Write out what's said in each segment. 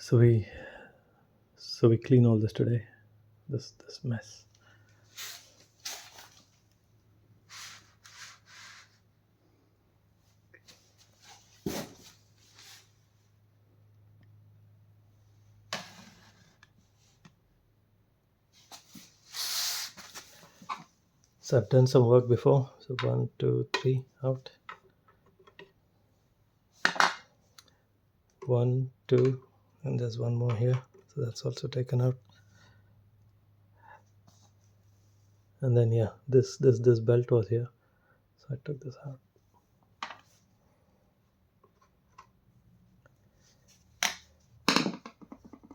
So we clean all this today. This mess. So I've done some work before. So 1, 2, 3 out. 1, 2, and there's one more here. So that's also taken out. And then yeah, this belt was here. So I took this out.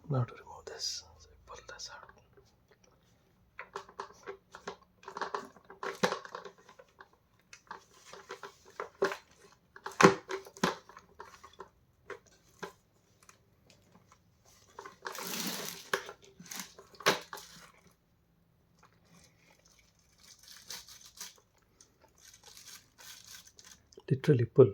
Now to remove this. So I pull this out. Literally pull.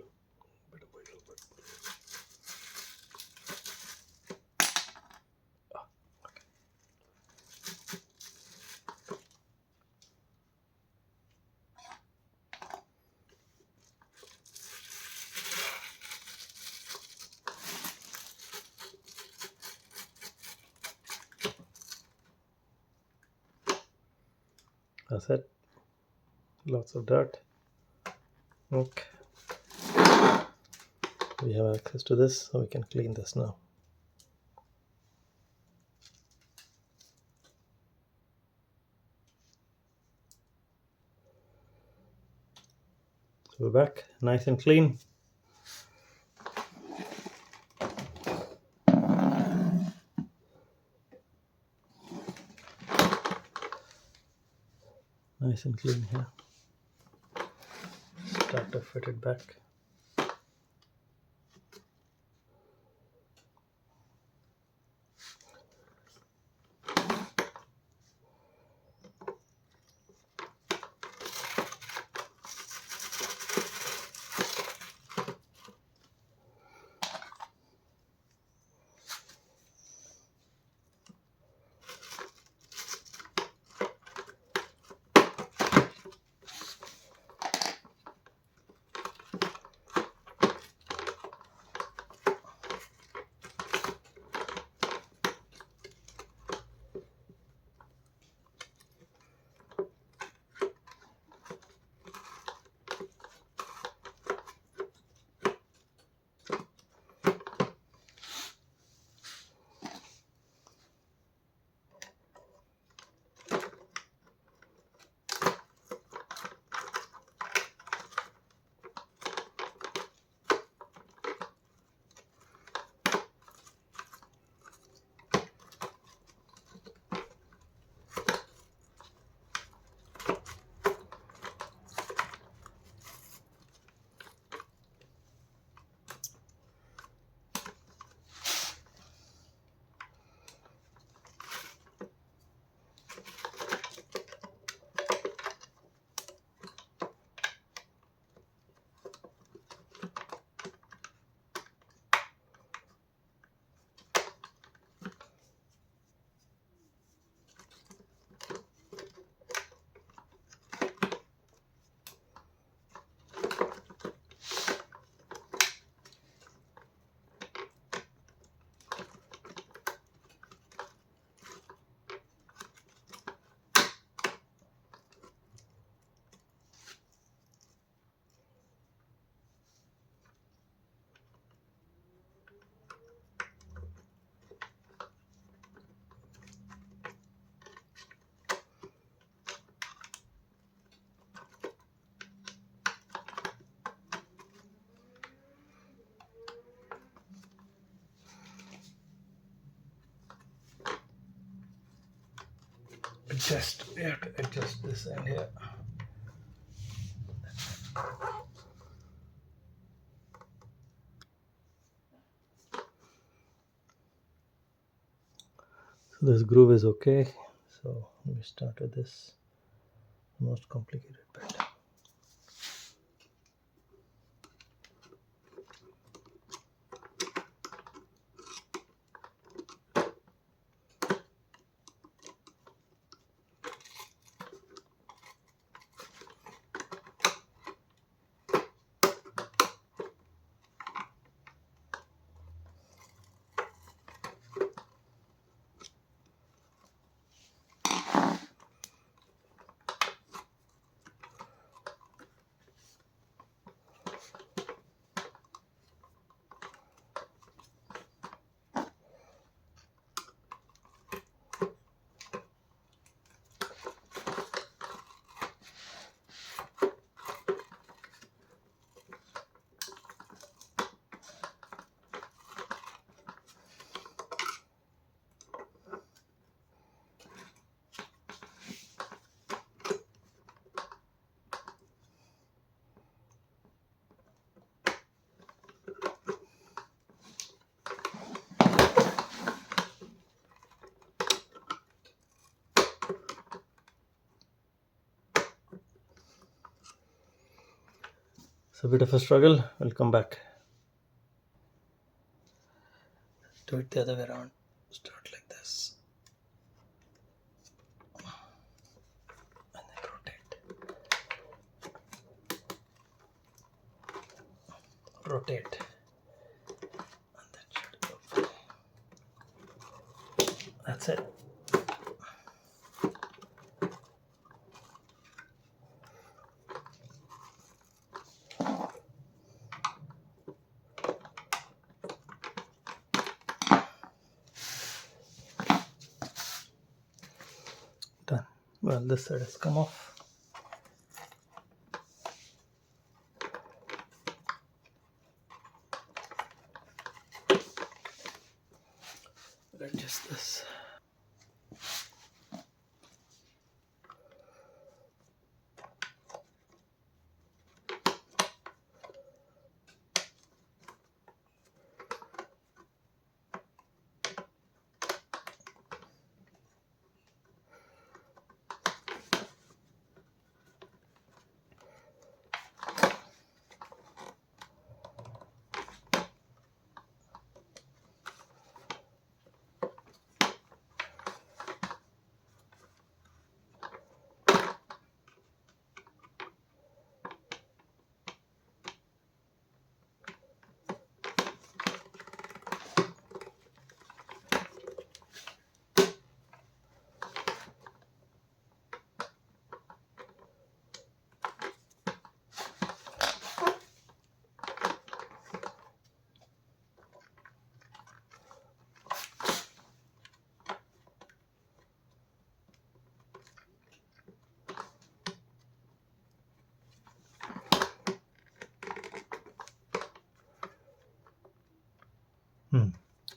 That's it. Lots of dirt. Okay. We have access to this, so we can clean this now. So we're back, nice and clean. Nice and clean here. Start to fit it back. We have to adjust this end here. So this groove is okay. So we start with this most complicated bit. It's a bit of a struggle. We'll come back. Do it the other way around. Start like this. And then rotate. Rotate. And that should go. That's it. Done. Well, this side has come off. Adjust this.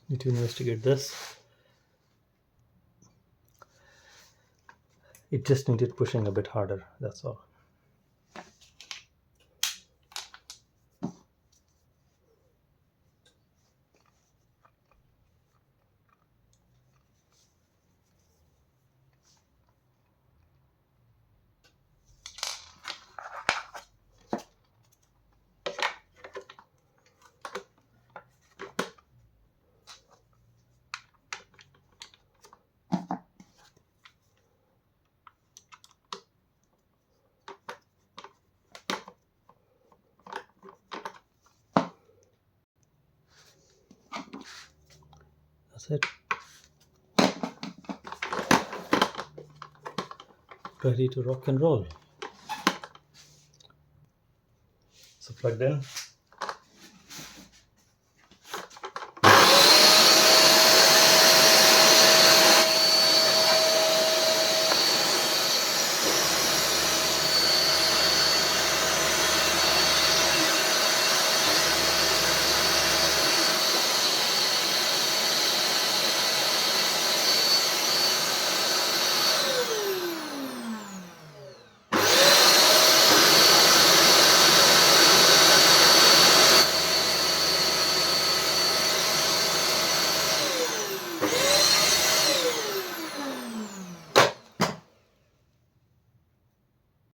Need to investigate this. It just needed pushing a bit harder, that's all. That's it. Ready to rock and roll. So plugged in.